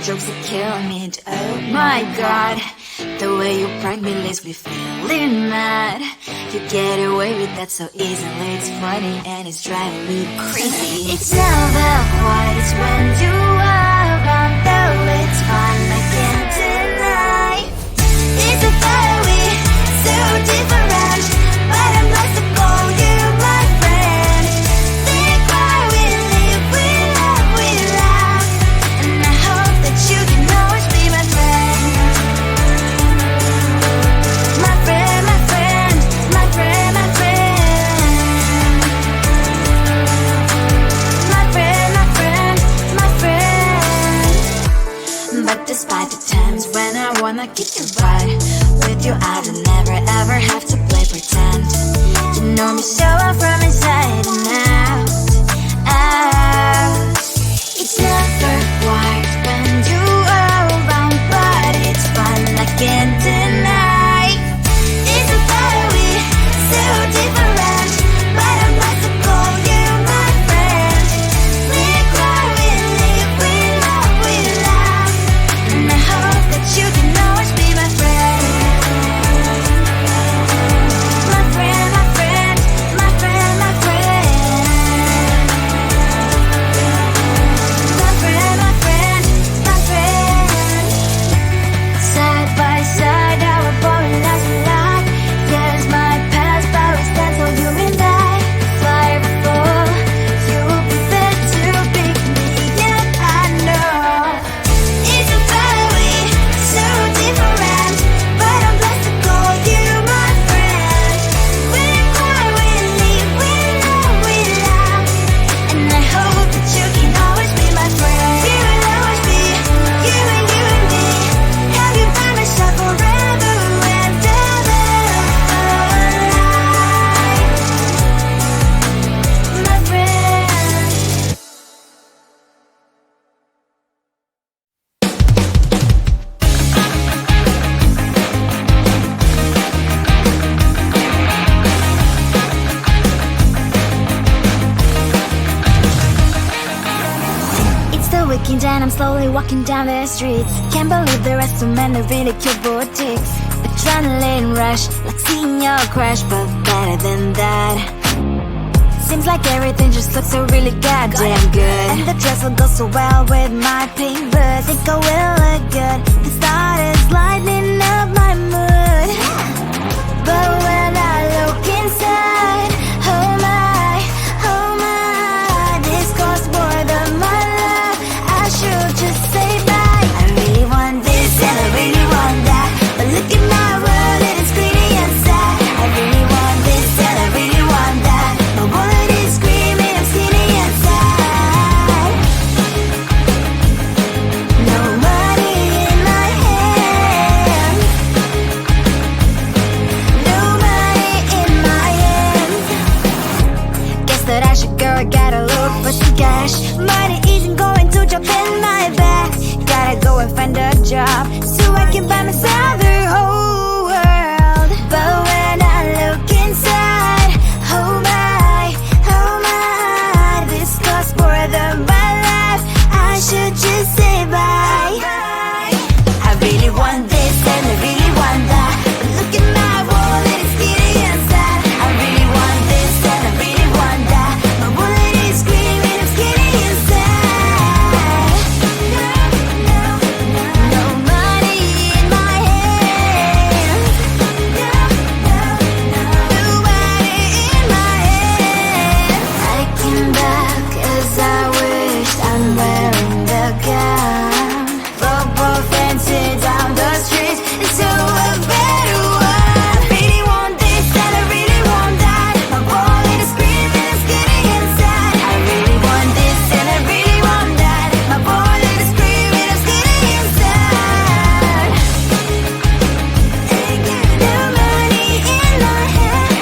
jokes are killing me. Oh my god, the way you prank me leaves me feeling mad. You get away with that so easily. It's funny and it's driving me crazy. It's never quite, it's when you are around, though it's fun, I can't deny. It's a fiery, so different, but I'm lost to call you my friend. Think why we live, we laugh, and I hope that you can always be my friend. My friend, my friend, my friend, my friend. My friend, my friend, my friend. But despite the times when I wanna kick your butt, with you I don't never ever have to play pretend. You know me so well from inside and out, out. It's never quite when you are around, but it's fun, I can't deny. It's a fiery, so different, but I must call you my friend. We cry, we live, we love, and I hope that you can always be my friend. My friend, my friend, my friend, my friend. My friend, my friend, my friend. Side by side, our boring lives we like. Yes, my past, but we stand so you and I. Fly before you will be there to pick me up, I know. It's a fiery, so different, but I'm blessed to call you my friend. We cry, we live, we love, and I hope that you can always be my friend. You will always be, you and me. Have you by my side forever and ever. My friend. It's the weekend and I'm slowly walking down the streets. Can't believe there are so many really cute boutiques. Adrenaline rush, like seeing your crush, but better than that. Seems like everything just looks so really goddamn good, and the dress will go so well with my pink boots. Think I will look good, the start is lighting up my mood. But when I look inside, oh my, this costs more than my love. I should just say bye. I really want this and I really want that, but look at my world, it is pretty and sad. I really want this and I really want that, my wallet is screaming, I'm skinny and sad. No money in my hand, no money in my hand. Guess that I should go, gotta look for some cash. Money isn't going to jump in my bag. Gotta go and find a job so I can buy myself the whole world. But when I look inside, oh my, this costs more than my life. I should just say bye. I really want this and I really want that, but look at my wallet, it's skinny and sad. I really want this and I really want that, my wallet is screaming, I'm skinny and sad. No money in my hand, no money in my hand. I came back as I wished, I'm wearing the gown. Football fancy down the street, it's so a better one. I really want this and I really want that, my wallet is screaming, I'm skinny inside. I really want this and I really want that, my wallet is screaming, I'm skinny inside. No money in my hand,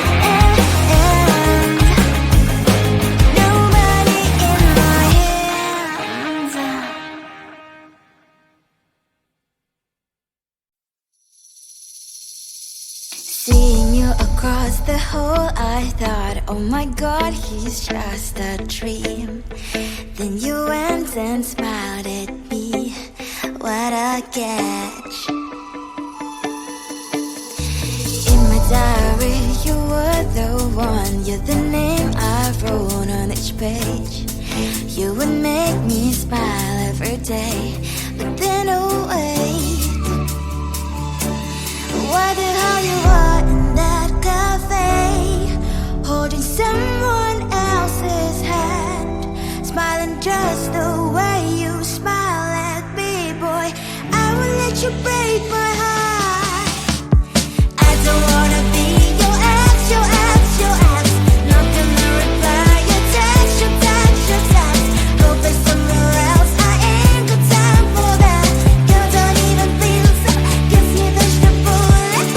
no money in my hands. Seeing you across the hall, I thought, oh my god, he's just a dream. Then you went and smiled at me. what a catch. In my diary, you were the one. You're the name I wrote on each page. You would make me smile every day. But then, oh wait, why the hell you are in that cafe, holding someone else's hand, smiling just the way you smile at me, boy. I will let you break my heart. I don't wanna be your ex, your ex, your ex. Not gonna reply your text, your text, your text. Go play somewhere else, I ain't got time for that. You don't even feel so, guess you dodged the bullet.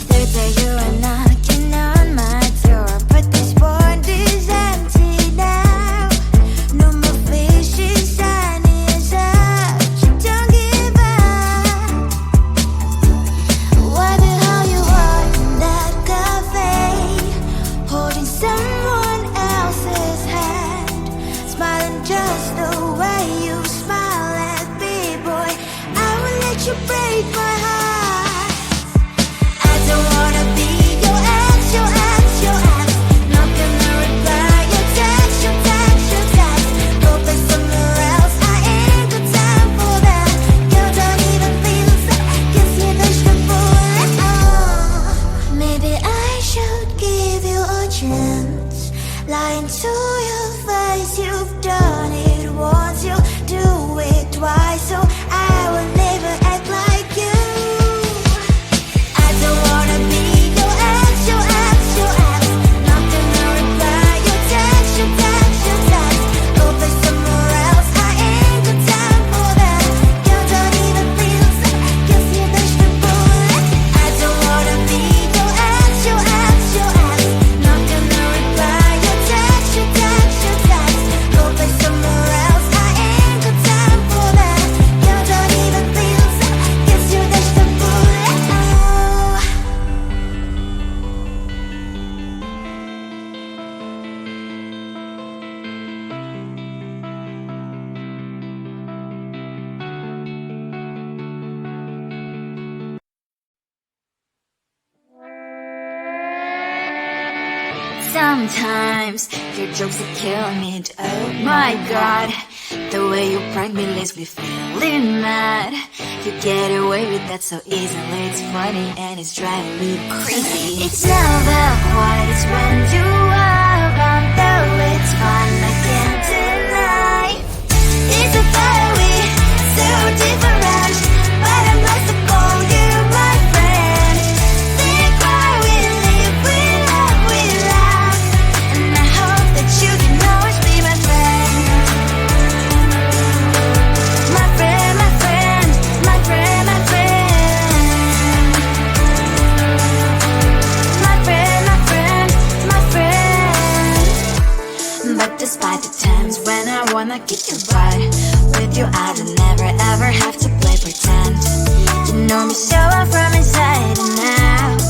Third day you are knocking on my door, but this board is empty now. No more fishes, sunny as up. You don't give up. Why the hell you are in that cafe, holding someone else's hand, smiling just the way you smile at me, boy. I will let you break my heart. I don't wanna be your ex, your ex, your ex. Not gonna reply your text, your text, your text. Go play somewhere else, I ain't got time for that. You don't even feel so, guess you dodged the bullet. Maybe I should give you a chance. Lying to your face, you've done it once, you do it twice, so I will never act like you. I don't wanna be your ex, your ex, your ex. Not gonna reply your text, your text, your text. Go play somewhere else, I ain't got time for that. You don't even feel so, guess you dodged the bullet. I don't wanna be your ex, your ex, your ex. Not gonna reply your text, your text, your text. Go play somewhere else, I ain't got time for that. You don't even feel so, guess you dodged the bullet. Sometimes your jokes are killing me. Oh my god, the way you prank me leaves me feeling mad. You get away with that so easily. It's funny and it's driving me crazy. It's never quiet, it's when you are around. Though it's fun, I can't deny. It's a fiery, so different, but I must have called you my friend. Think why we live, we love, we laugh, and I hope that you can always be my friend. My friend, my friend, my friend, my friend. My friend, my friend, my friend. But despite the times when I wanna kick your butt, with you I don't never ever have to play pretend. You know me so well from inside and out,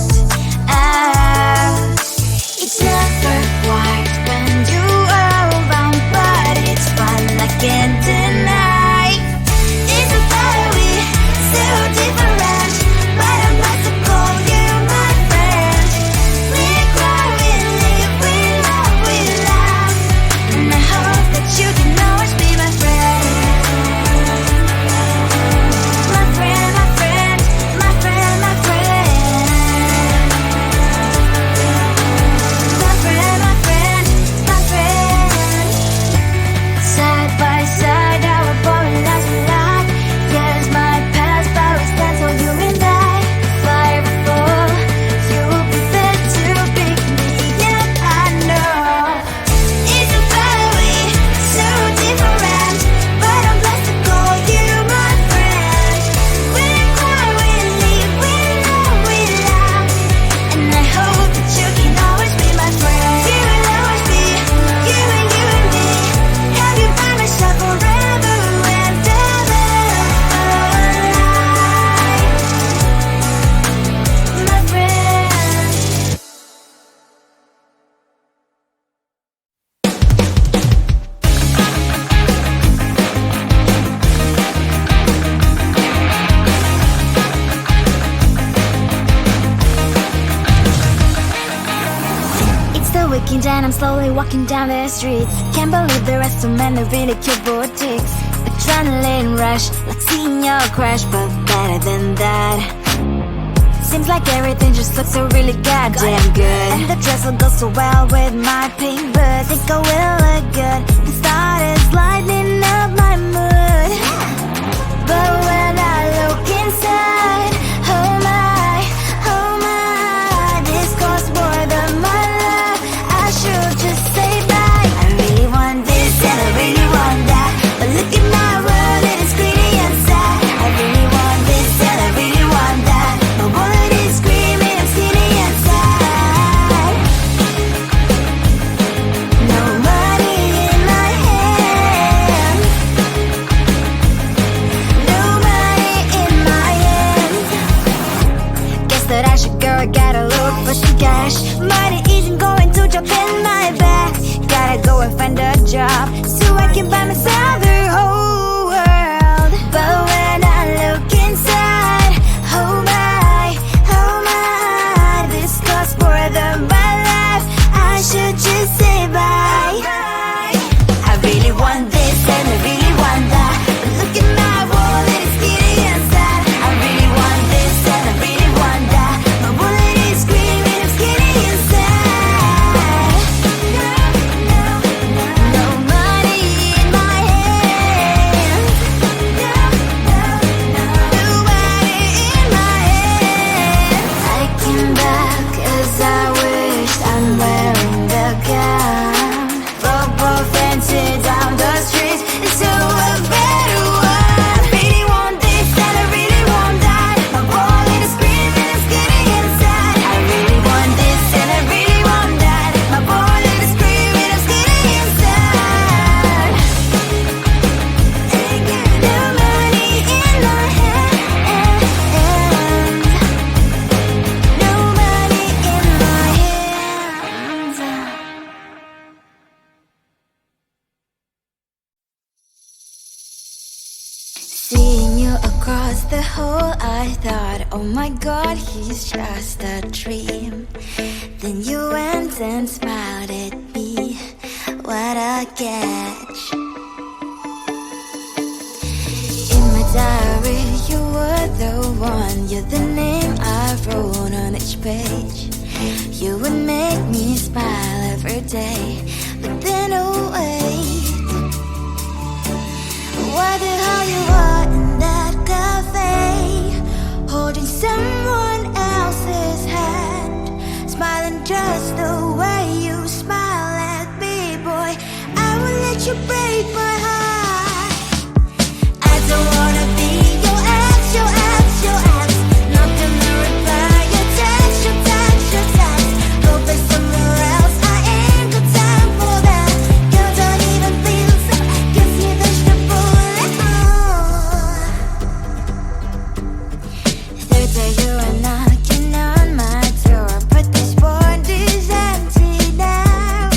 out. It's never quiet when you are around, but it's fun, I can't deny. It's a fiery, so different, but I must have called you my friend. We cry, we live, we love, we laugh, and I hope that you can always be my friend. My friend, my friend, my friend, my friend. My friend, my friend, And then I'm slowly walking down the streets. Can't believe there are so many really cute boutiques. Adrenaline rush, like seeing your crush, but better than that. Seems like everything just looks so really goddamn good. And the dress will go so well with my pink boots. Think I will look good. The starters lighting up my mood. But when I look inside, oh my, this costs more than my love. I should just say bye. I really want this and I really want that, but look at my world, it is greedy inside. I really want this and I really want that. My wallet is screaming, I'm skinny inside. No money in my hand. No money in my hand. Guess that I should go, gotta look for some cash. Money isn't going to jump in my bag. Gotta go and find a job so I can buy myself the whole world. But when I look inside, oh my, this costs more than my life. I should just say bye. I really want this and I really want that, but look at my wallet, it's skinny inside. I really want this and I really want that. My wallet is screaming, I'm skinny inside. No money in my hand. No money in my hand. I came back as I wished. I'm wearing the gown. Robo fancy down the streets into a better one. I really want this and I really want that. My wallet is screaming, I'm skinny inside. I really want this and I really want that. My wallet is screaming, I'm skinny inside. No money in my hand. No money in my hands. Seeing you across the hall, I thought, oh my god, he's just a dream. Then you went and smiled at me. What a catch. In my diary, you were the one. You're the name I wrote on each page. You would make me smile every day. But then, oh wait, what the hell you are in that cafe, holding someone else's hand, smiling just the way you smile at me, boy. I will let you break my heart. I don't wanna be your ex, your ex, your ex. Not gonna reply your text, your text, your text. Go play somewhere else, I ain't got time for that. Girl, don't even feel so, gives me vegetable. Third day you are knocking on my door, but this board is empty now.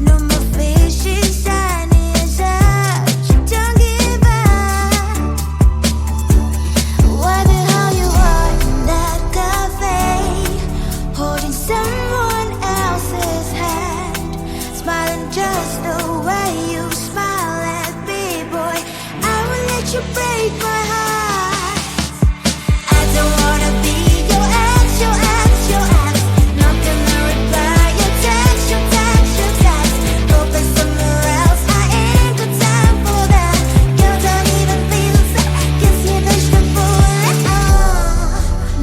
No more fishes, sun is up. You don't give up. What the hell you are in that cafe, holding someone else's hand, smiling just the way you smile at me, boy. I will let you break my heart. I don't wanna be your ex, your ex, your ex. Not gonna reply your text, your text, your text. Go play somewhere else, I ain't got time for that. Girl, don't even feel so, gives me vegetable.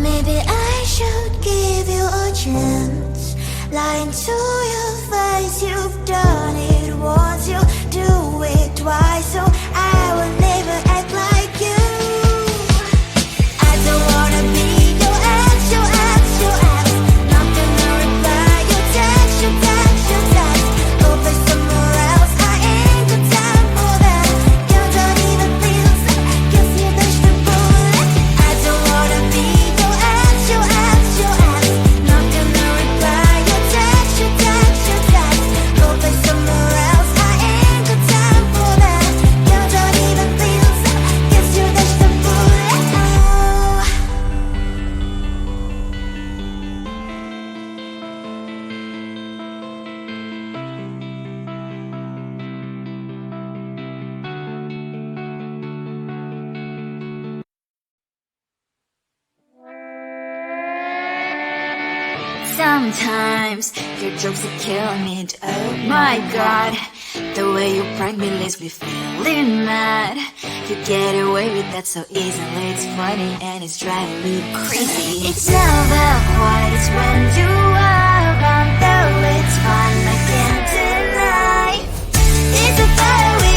Maybe I should give you a chance. Lying to your face, you've done it once, you do it twice, so I will never act like you. Sometimes your jokes are killing me. Oh my god, the way you prank me leaves me feeling mad. You get away with that so easily. It's funny and it's driving me crazy. It's never quiet, it's when you are around. Though it's fun, I can't deny. It's a fire we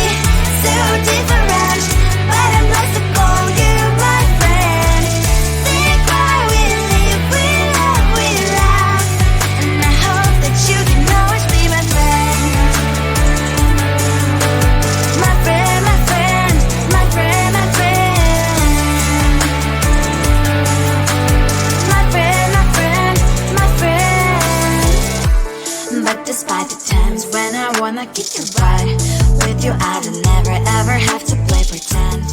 so different, but I'm lost to call you my friend. Think why we live, we love, we laugh, and I hope that you can always be my friend. My friend, my friend, my friend, my friend. My friend, my friend, my friend. But despite the times when I wanna kick your butt, with you I don't never ever have to play pretend.